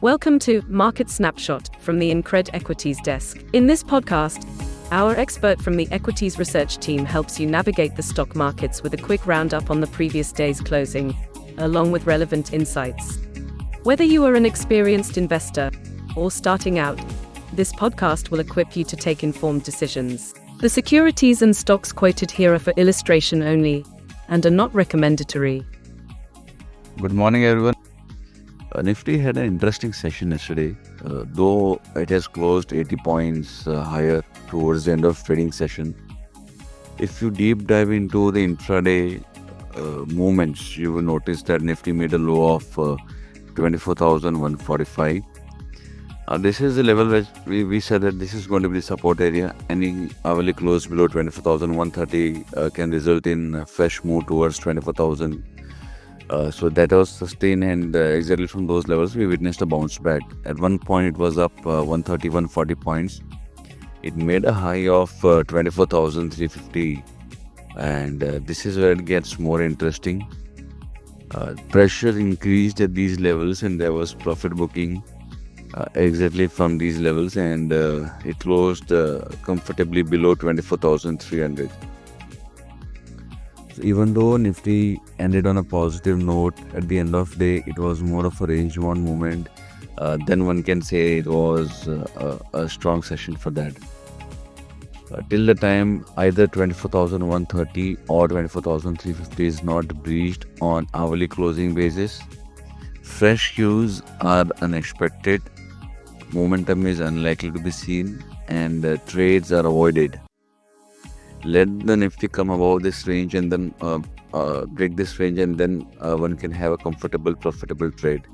Welcome to Market Snapshot from the Incred Equities Desk. In this podcast, our expert from the Equities Research team helps you navigate the stock markets with a quick roundup on the previous day's closing, along with relevant insights. Whether you are an experienced investor or starting out, this podcast will equip you to take informed decisions. The securities and stocks quoted here are for illustration only and are not recommendatory. Good morning, everyone. Nifty had an interesting session yesterday, though it has closed 80 points higher towards the end of trading session. If you deep dive into the intraday movements, you will notice that Nifty made a low of 24,145. This is the level where we said that this is going to be the support area. Any hourly close below 24,130 can result in a fresh move towards 24,000. So that was sustained, and exactly from those levels we witnessed a bounce back. At one point it was up 130, 140 points. It made a high of 24,350, and this is where it gets more interesting. Pressure increased at these levels and there was profit booking exactly from these levels, and it closed comfortably below 24,300. Even though Nifty ended on a positive note, at the end of the day, it was more of a range-bound movement. Then one can say it was a strong session for that. Till the time either 24,130 or 24,350 is not breached on hourly closing basis, fresh cues are unexpected, momentum is unlikely to be seen, and trades are avoided. Let the Nifty come above this range and then break this range, and then one can have a comfortable, profitable trade.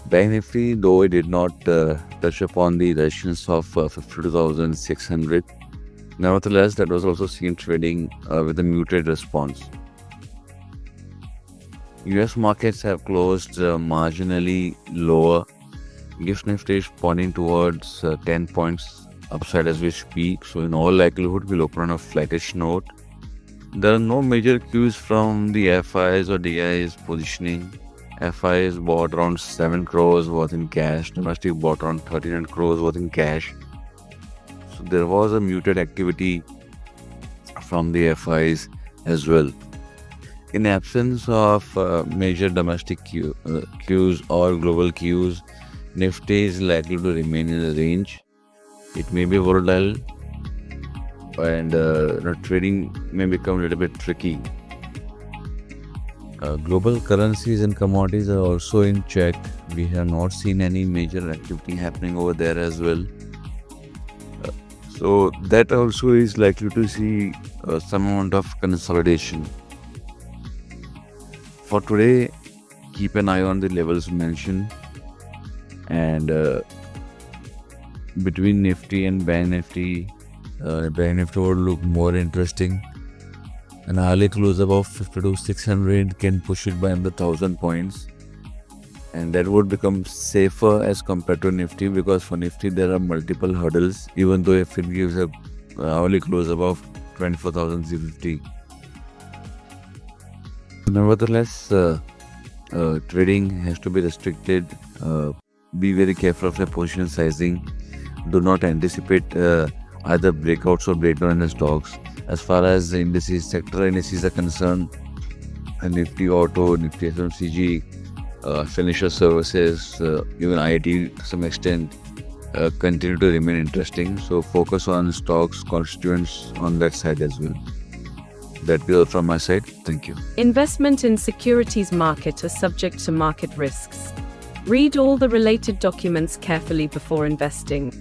Bank Nifty, though it did not touch upon the resistance of 52,600, nevertheless, that was also seen trading with a muted response. US markets have closed marginally lower. GIFT Nifty is pointing towards 10 points upside as we speak, so in all likelihood we'll open on a flattish note. There are no major cues from the FIs or DIs positioning. FIs bought around 7 crores worth in cash, domestic bought around 39 crores worth in cash. So there was a muted activity from the FIs as well. In absence of major domestic cues or global cues, Nifty is likely to remain in the range. It may be volatile, and trading may become a little bit tricky. Global currencies and commodities are also in check. We have not seen any major activity happening over there as well. So that also is likely to see some amount of consolidation. For today, keep an eye on the levels mentioned, and between Nifty and Bank Nifty would look more interesting. An hourly close above 52,600 can push it by another 1,000 points, and that would become safer as compared to Nifty, because for Nifty there are multiple hurdles, even though if it gives a hourly close above 24,350. Nevertheless, trading has to be restricted. Be very careful of your position sizing. Do not anticipate either breakouts or breakdown in the stocks. As far as the indices, sector indices are concerned, Nifty Auto, Nifty FMCG, financial services, even IT to some extent continue to remain interesting. So focus on stocks, constituents on that side as well. That be all from my side. Thank you. Investment in securities market are subject to market risks. Read all the related documents carefully before investing.